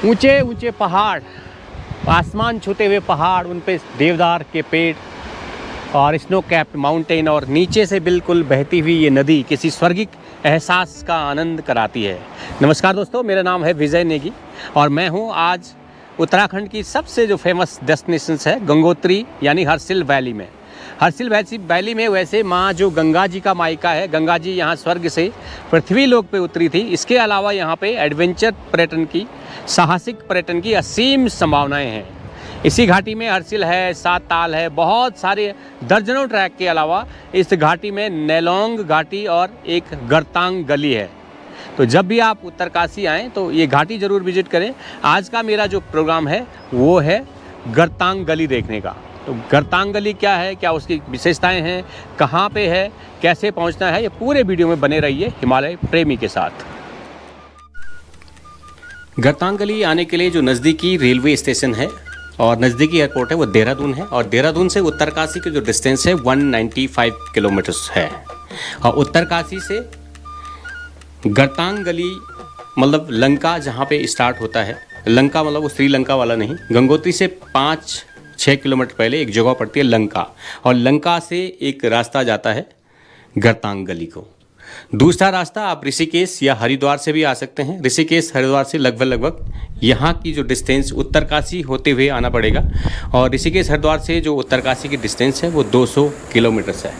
ऊंचे ऊंचे पहाड़, आसमान छूते हुए पहाड़, उन पे देवदार के पेड़ और स्नो कैप्ड माउंटेन, और नीचे से बिल्कुल बहती हुई ये नदी किसी स्वर्गिक एहसास का आनंद कराती है। नमस्कार दोस्तों, मेरा नाम है विजय नेगी और मैं हूँ आज उत्तराखंड की सबसे जो फेमस डेस्टिनेशंस है गंगोत्री यानी हर्सिल वैली में। हर्सिल वैली में वैसे माँ जो गंगा जी का मायका है, गंगा जी यहाँ स्वर्ग से पृथ्वी लोक पे उतरी थी। इसके अलावा यहाँ पे एडवेंचर पर्यटन की, साहसिक पर्यटन की असीम संभावनाएं हैं। इसी घाटी में हर्सिल है, सात ताल है, बहुत सारे दर्जनों ट्रैक के अलावा इस घाटी में नेलोंग घाटी और एक गरतांग गली है। तो जब भी आप उत्तरकाशी आएँ तो ये घाटी ज़रूर विजिट करें। आज का मेरा जो प्रोग्राम है वो है गरतांग गली देखने का। तो गरतांग गली क्या है, क्या उसकी विशेषताएं हैं, कहाँ पे है, कैसे पहुँचना है, ये पूरे वीडियो में बने रहिए हिमालय प्रेमी के साथ। गरतांग गली आने के लिए जो नज़दीकी रेलवे स्टेशन है और नज़दीकी एयरपोर्ट है वो देहरादून है, और देहरादून से उत्तरकाशी की जो डिस्टेंस है 195 किलोमीटर्स है। और उत्तरकाशी से गरतांग गली मतलब लंका जहाँ पे स्टार्ट होता है, लंका मतलब वो श्रीलंका वाला नहीं, गंगोत्री से 5-6 किलोमीटर पहले एक जगह पड़ती है लंका, और लंका से एक रास्ता जाता है गरतांग गली को। दूसरा रास्ता आप ऋषिकेश या हरिद्वार से भी आ सकते हैं। ऋषिकेश हरिद्वार से लगभग यहाँ की जो डिस्टेंस उत्तरकाशी होते हुए आना पड़ेगा, और ऋषिकेश हरिद्वार से जो उत्तरकाशी की डिस्टेंस है वो 200 किलोमीटर्स है,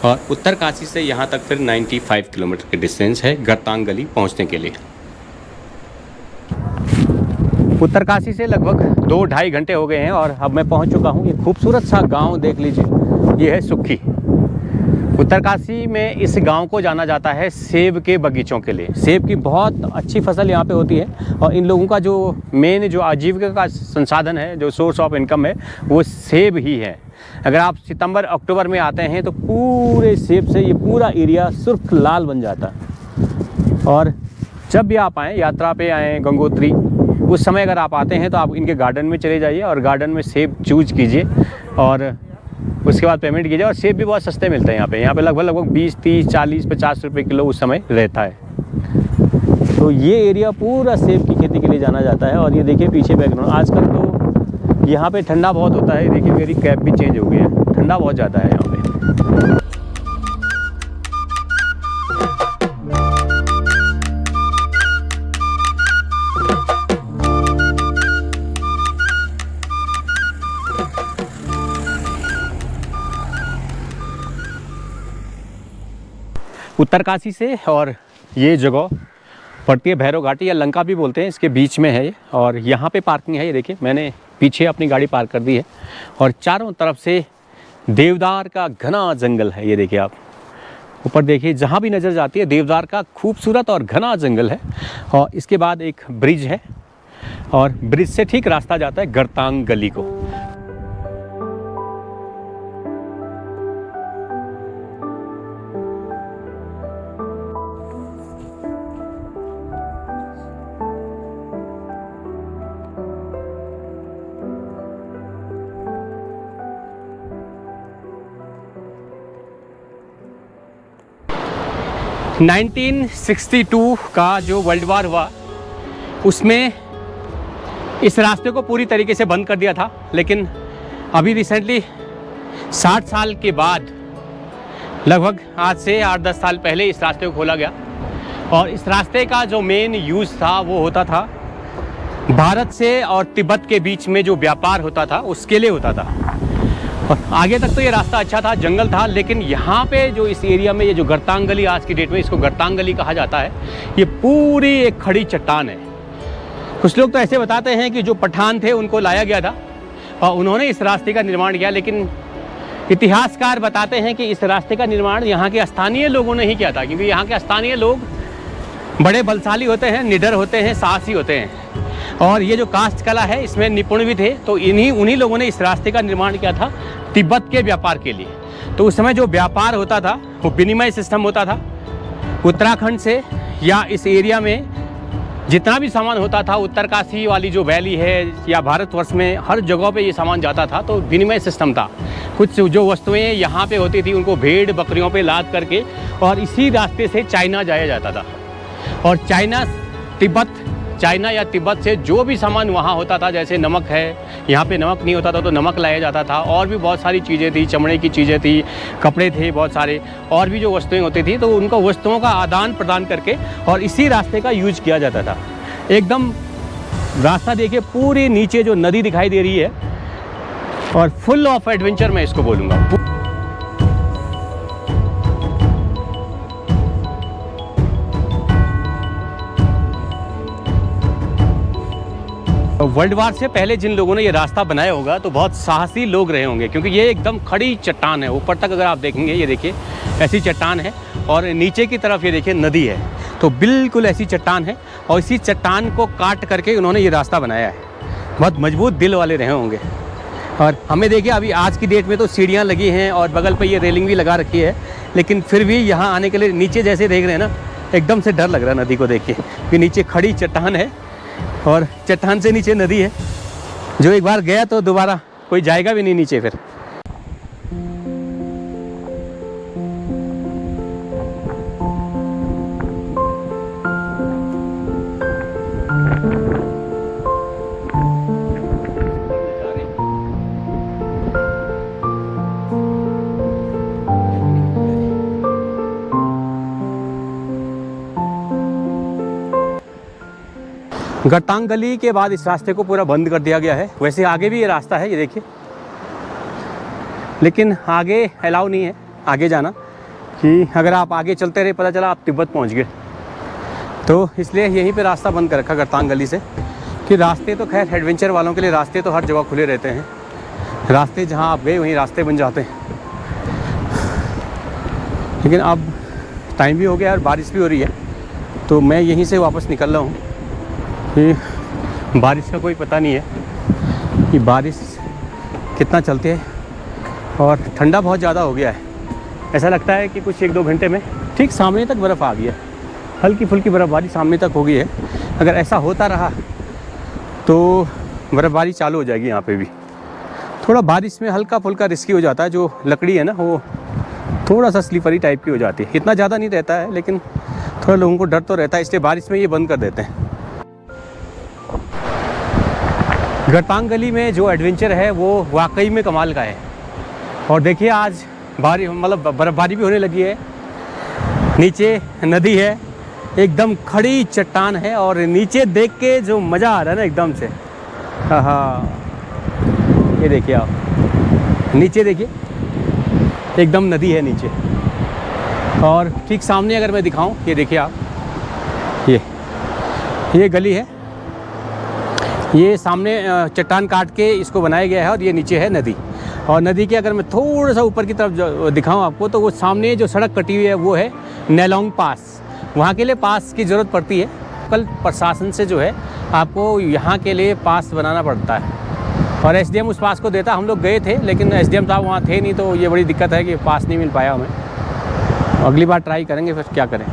और उत्तरकाशी से यहाँ तक फिर 95 किलोमीटर की डिस्टेंस है गरतांग गली पहुँचने के लिए। उत्तरकाशी से लगभग 2-2.5 घंटे हो गए हैं और अब मैं पहुँच चुका हूँ। ये खूबसूरत सा गांव देख लीजिए, ये है सुक्खी। उत्तरकाशी में इस गांव को जाना जाता है सेब के बगीचों के लिए। सेब की बहुत अच्छी फसल यहाँ पे होती है, और इन लोगों का जो मेन जो आजीविका का संसाधन है, जो सोर्स ऑफ इनकम है, वो सेब ही है। अगर आप सितंबर-अक्टूबर में आते हैं तो पूरे सेब से ये पूरा एरिया सुर्ख लाल बन जाता है। और जब भी आप आएँ, यात्रा पे आएँ गंगोत्री, उस समय अगर आप आते हैं तो आप इनके गार्डन में चले जाइए और गार्डन में सेब चूज कीजिए और उसके बाद पेमेंट कीजिए। और सेब भी बहुत सस्ते मिलते हैं यहाँ पे लगभग 20, 30, 40, 50 रुपये किलो उस समय रहता है। तो ये एरिया पूरा सेब की खेती के लिए जाना जाता है। और ये देखिए पीछे बैकग्राउंड, आजकल तो यहाँ पे ठंडा बहुत होता है। देखिए मेरी कैप भी चेंज हो गई है, ठंडा बहुत ज़्यादा है यहाँ पे। उत्तरकाशी से और ये जगह पड़ती है भैरव घाटी या लंका भी बोलते हैं, इसके बीच में है ये। और यहाँ पे पार्किंग है, ये देखिए मैंने पीछे अपनी गाड़ी पार्क कर दी है, और चारों तरफ से देवदार का घना जंगल है। ये देखिए आप ऊपर देखिए, जहाँ भी नज़र जाती है देवदार का खूबसूरत और घना जंगल है। और इसके बाद एक ब्रिज है, और ब्रिज से ठीक रास्ता जाता है गरतांग गली को। सन 1962 का जो वर्ल्ड वार हुआ उसमें इस रास्ते को पूरी तरीके से बंद कर दिया था, लेकिन अभी रिसेंटली 60 साल के बाद लगभग आज से 8-10 साल पहले इस रास्ते को खोला गया। और इस रास्ते का जो मेन यूज़ था वो होता था भारत से और तिब्बत के बीच में जो व्यापार होता था उसके लिए होता था। और आगे तक तो ये रास्ता अच्छा था, जंगल था, लेकिन यहाँ पे जो इस एरिया में ये जो गरतांग गली आज की डेट में इसको गरतांग गली कहा जाता है, ये पूरी एक खड़ी चट्टान है। कुछ लोग तो ऐसे बताते हैं कि जो पठान थे उनको लाया गया था और उन्होंने इस रास्ते का निर्माण किया, लेकिन इतिहासकार बताते हैं कि इस रास्ते का निर्माण यहाँ के स्थानीय लोगों ने ही किया था, क्योंकि यहाँ के स्थानीय लोग बड़े बलशाली होते हैं, निडर होते हैं, साहसी होते हैं, और ये जो काष्ठ कला है इसमें निपुण भी थे। तो उन्हीं लोगों ने इस रास्ते का निर्माण किया था तिब्बत के व्यापार के लिए। तो उस समय जो व्यापार होता था वो विनिमय सिस्टम होता था। उत्तराखंड से या इस एरिया में जितना भी सामान होता था, उत्तरकाशी वाली जो वैली है या भारतवर्ष में हर जगह पे ये सामान जाता था, तो विनिमय सिस्टम था। कुछ जो वस्तुएं यहाँ पे होती थी उनको भेड़ बकरियों पे लाद करके और इसी रास्ते से चाइना जाया जाता था। और चाइना, तिब्बत चाइना या तिब्बत से जो भी सामान वहाँ होता था, जैसे नमक है, यहाँ पे नमक नहीं होता था तो नमक लाया जाता था, और भी बहुत सारी चीज़ें थी, चमड़े की चीज़ें थी, कपड़े थे बहुत सारे, और भी जो वस्तुएं होती थी, तो उनको वस्तुओं का आदान प्रदान करके और इसी रास्ते का यूज किया जाता था। एकदम रास्ता देखिए, पूरी नीचे जो नदी दिखाई दे रही है, और फुल ऑफ एडवेंचर मैं इसको बोलूँगा। वर्ल्ड वार से पहले जिन लोगों ने ये रास्ता बनाया होगा तो बहुत साहसी लोग रहे होंगे, क्योंकि ये एकदम खड़ी चट्टान है। ऊपर तक अगर आप देखेंगे, ये देखिए ऐसी चट्टान है, और नीचे की तरफ ये देखिए नदी है, तो बिल्कुल ऐसी चट्टान है, और इसी चट्टान को काट करके उन्होंने ये रास्ता बनाया है। बहुत मजबूत दिल वाले रहे होंगे। और हमें देखिए अभी आज की डेट में तो सीढ़ियाँ लगी हैं और बगल पर ये रेलिंग भी लगा रखी है, लेकिन फिर भी यहाँ आने के लिए नीचे जैसे देख रहे हैं ना, एकदम से डर लग रहा है नदी को देख के, कि नीचे खड़ी चट्टान है और चट्टान से नीचे नदी है। जो एक बार गया तो दोबारा कोई जाएगा भी नहीं नीचे फिर। गरतांग गली के बाद इस रास्ते को पूरा बंद कर दिया गया है। वैसे आगे भी ये रास्ता है, ये देखिए, लेकिन आगे अलाउ नहीं है आगे जाना, कि अगर आप आगे चलते रहे पता चला आप तिब्बत पहुंच गए, तो इसलिए यहीं पे रास्ता बंद कर रखा गरतांग गली से। कि रास्ते तो खैर एडवेंचर वालों के लिए रास्ते तो हर जगह खुले रहते हैं, रास्ते जहाँ आप गए वहीं रास्ते बन जाते हैं। लेकिन अब टाइम भी हो गया और बारिश भी हो रही है, तो मैं यहीं से वापस निकल रहा हूँ। कि बारिश का कोई पता नहीं है कि बारिश कितना चलती है, और ठंडा बहुत ज़्यादा हो गया है। ऐसा लगता है कि कुछ 1-2 घंटे में ठीक सामने तक बर्फ़ आ गई है, हल्की फुल्की बर्फ़बारी सामने तक हो गई है। अगर ऐसा होता रहा तो बर्फ़बारी चालू हो जाएगी यहाँ पे भी। थोड़ा बारिश में हल्का फुल्का रिस्की हो जाता है, जो लकड़ी है ना वो थोड़ा सा स्लिपरी टाइप की हो जाती है। इतना ज़्यादा नहीं रहता है, लेकिन थोड़ा लोगों को डर तो रहता है, इसलिए बारिश में ये बंद कर देते हैं। गरतांग गली में जो एडवेंचर है वो वाकई में कमाल का है। और देखिए आज मतलब बर्फ़बारी भी होने लगी है, नीचे नदी है, एकदम खड़ी चट्टान है, और नीचे देख के जो मज़ा आ रहा है ना एकदम से, हाँ, ये देखिए आप नीचे देखिए, एकदम नदी है नीचे। और ठीक सामने अगर मैं दिखाऊं, ये देखिए आप, ये गली है, ये सामने चट्टान काट के इसको बनाया गया है, और ये नीचे है नदी। और नदी के अगर मैं थोड़ा सा ऊपर की तरफ दिखाऊं आपको, तो वो सामने जो सड़क कटी हुई है वो है नेलोंग पास। वहाँ के लिए पास की ज़रूरत पड़ती है, कल प्रशासन से जो है आपको यहाँ के लिए पास बनाना पड़ता है, और एसडीएम उस पास को देता। हम लोग गए थे, लेकिन एसडीएम साहब वहाँ थे नहीं, तो ये बड़ी दिक्कत है कि पास नहीं मिल पाया हमें। अगली बार ट्राई करेंगे, फिर क्या करें।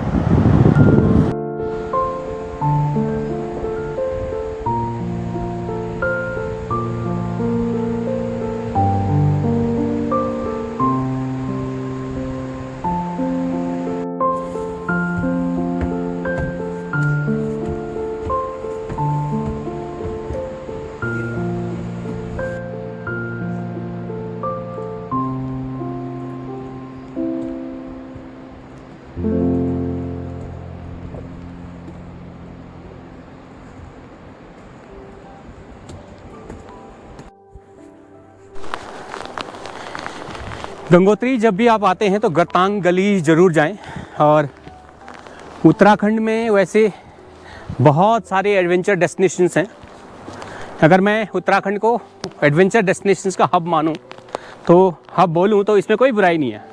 गंगोत्री जब भी आप आते हैं तो गरतांग गली ज़रूर जाएं। और उत्तराखंड में वैसे बहुत सारे एडवेंचर डेस्टिनेशंस हैं। अगर मैं उत्तराखंड को एडवेंचर डेस्टिनेशंस का हब मानूं, तो हब बोलूं, तो इसमें कोई बुराई नहीं है।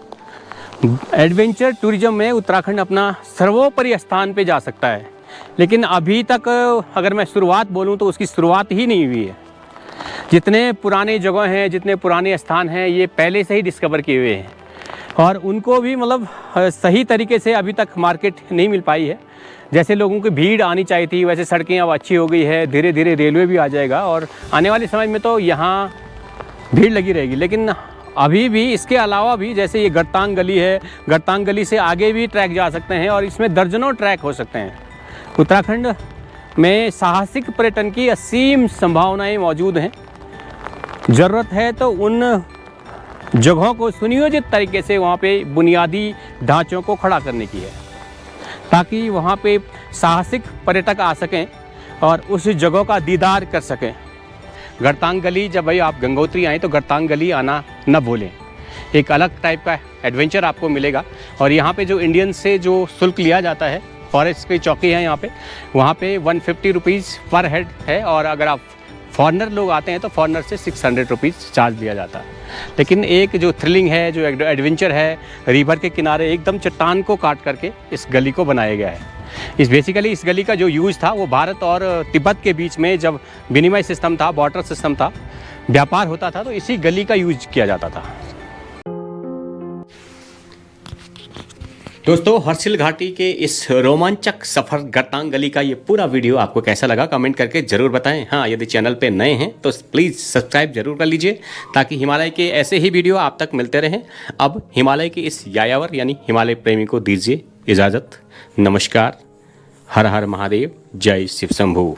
एडवेंचर टूरिज्म में उत्तराखंड अपना सर्वोपरि स्थान पे जा सकता है, लेकिन अभी तक अगर मैं शुरुआत बोलूं तो उसकी शुरुआत ही नहीं हुई है। जितने पुराने जगह हैं, जितने पुराने स्थान हैं, ये पहले से ही डिस्कवर किए हुए हैं, और उनको भी मतलब सही तरीके से अभी तक मार्केट नहीं मिल पाई है। जैसे लोगों की भीड़ आनी चाहिए थी, वैसे सड़कें अब अच्छी हो गई है, धीरे धीरे रेलवे भी आ जाएगा, और आने वाले समय में तो यहाँ भीड़ लगी रहेगी। लेकिन अभी भी इसके अलावा भी, जैसे ये गरतांग गली है, गरतांग गली से आगे भी ट्रैक जा सकते हैं, और इसमें दर्जनों ट्रैक हो सकते हैं। उत्तराखंड में साहसिक पर्यटन की असीम संभावनाएं मौजूद हैं। ज़रूरत है तो उन जगहों को सुनियोजित तरीके से वहाँ पे बुनियादी ढांचों को खड़ा करने की है, ताकि वहाँ पे साहसिक पर्यटक आ सकें और उस जगह का दीदार कर सकें। गरतांग गली, जब भाई आप गंगोत्री आएँ तो गरतांग गली आना न भूलें। एक अलग टाइप का एडवेंचर आपको मिलेगा। और यहाँ पे जो इंडियन से जो शुल्क लिया जाता है, फॉरेस्ट की चौकी है यहाँ पे, वहाँ पे 150 रुपीज़ पर हेड है, और अगर आप फॉरेनर लोग आते हैं तो फॉरेनर से 600 रुपीज़ चार्ज लिया जाता है। लेकिन एक जो थ्रिलिंग है, जो एडवेंचर है, रिवर के किनारे एकदम चट्टान को काट करके इस गली को बनाया गया है। इस गली का जो यूज़ था वो भारत और तिब्बत के बीच में जब विनिमय सिस्टम था, बॉर्डर सिस्टम था, व्यापार होता था, तो इसी गली का यूज किया जाता था। दोस्तों, हर्षिल घाटी के इस रोमांचक सफ़र गरतांग गली का ये पूरा वीडियो आपको कैसा लगा कमेंट करके ज़रूर बताएं। हाँ, यदि चैनल पे नए हैं तो प्लीज़ सब्सक्राइब जरूर कर लीजिए, ताकि हिमालय के ऐसे ही वीडियो आप तक मिलते रहें। अब हिमालय के इस यायावर यानी हिमालय प्रेमी को दीजिए इजाज़त। नमस्कार, हर हर महादेव, जय शिव शंभू।